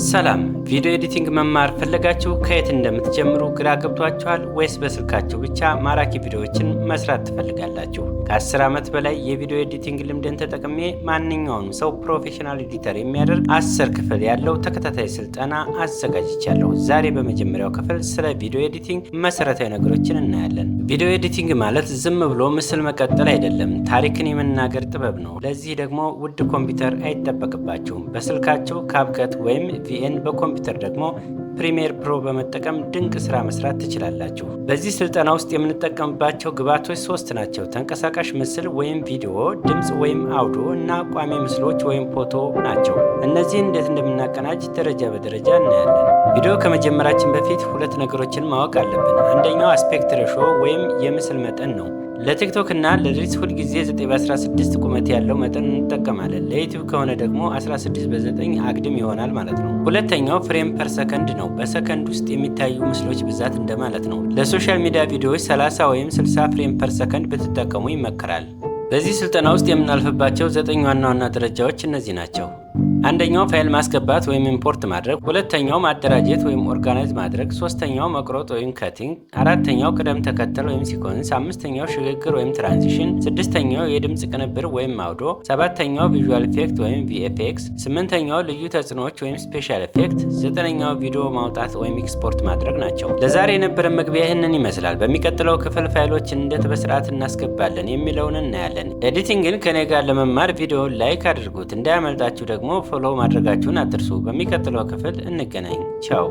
ሰላም ቪዲዮ ኤዲቲንግ መማር ፈለጋችሁ? ከየት እንደምትጀምሩ ግራ ገብቷችኋል ወይስ በስልካችሁ ብቻ ማራኪ ቪዲዮዎችን መስራት ትፈልጋላችሁ? ከ10 ዓመት በላይ የቪዲዮ ኤዲቲንግ ልምድን ተጠቅሜ ማንኛውንም ሰው ፕሮፌሽናል ኤዲተር የሚያደርግ 10 ክፍል ያለው ተከታታይ ስልጠና አዘጋጅቻለሁ። ዛሬ በመጀመሪያው ክፍል ስለ ቪዲዮ ኤዲቲንግ መሰረታዊ ነገሮችን እናያለን። ቪዲዮ ኤዲቲንግ ማለት ዝም ብሎ ምስል መቀጠል አይደለም፣ ታሪክን የመናገር ጥበብ ነው። ለዚህ ደግሞ ውድ ኮምፒውተር አይጠበቅባችሁም። በስልካችሁ ካፕከት ወይም ቪኤን በኮምፒውተር ደግሞ ፕሪሚየር ፕሮ በመጠቀም ድንቅ ስራ መስራት ትችላላችሁ። በዚህ ስልጠና ውስጥ የምንጠቀምባቸው ግብዓቶች 3 ናቸው። ተንቀሳቃሽ ምስል ወይም ቪዲዮ፣ ድምፅ ወይም አውዲዮ እና ቋሚ ምስሎች ወይም ፎቶ ናቸው። እነዚህን እንዴት እንደምናቀናጅ ደረጃ በደረጃ እናያለን። ቪዲዮ ከመጀመራችን በፊት 2 ነገሮችን ማወቅ አለብን። አንደኛው አስፔክት ሬሾ ወይም የምስል መጠን ነው። ለቲክቶክ እና ለሪልስ ሁልጊዜ 9:16 ቁመት ያለው መጠን እንጠቀማለን። ለዩቲዩብ ከሆነ ደግሞ 16:9 አግድም ይሆናል ማለት ነው። ሁለተኛው ፍሬም ፐር ሰከንድ ነው። በሰከንድ ውስጥ የሚታዩ ምስሎች ብዛት እንደማለት ነው። ለሶሻል ሚዲያ ቪዲዮዎች 30 ወይም 60 ፍሬም ፐር ሰከንድ ብትጠቀሙ ይመከራል። በዚህ ስልጠና ውስጥ የምናልፍባቸው 9 ዋና ዋና ደረጃዎች እነዚህ ናቸው። አንደኛው ፋይል ማስገባት ወይም ኢምፖርት ማድረግ፣ ሁለተኛው ማደራጀት ወይም ኦርጋናይዝ ማድረግ፣ ሶስተኛው መቁረጥ ወይም ከቲንግ፣ አራተኛው ቅደም ተከተል ወይም ሲኮንስ፣ አምስተኛው ሽግግር ወይም ትራንዚሽን፣ ስድስተኛው የድምፅ ቅንብር ወይም አውዶ፣ ሰባተኛው ቪዥዋል ኢፌክት ወይም ቪኤፍኤክስ፣ ስምንተኛው ልዩ ተጽዕኖዎች ወይም ስፔሻል ኢፌክት፣ ዘጠነኛው ቪዲዮ ማውጣት ወይም ኤክስፖርት ማድረግ ናቸው። ለዛሬ የነበረን መግቢያ ይህንን ይመስላል። በሚቀጥለው ክፍል ፋይሎችን እንዴት በስርዓት እናስገባለን የሚለውን እናያለን። ኤዲቲንግን ከኔ ጋር ለመማር ቪዲዮውን ላይክ አድርጉት። እንዳያመልጣችሁ ደግሞ ፎሎው ማድረጋችሁን አትርሱ። በሚቀጥለው ክፍል እንገናኝ። ቻው።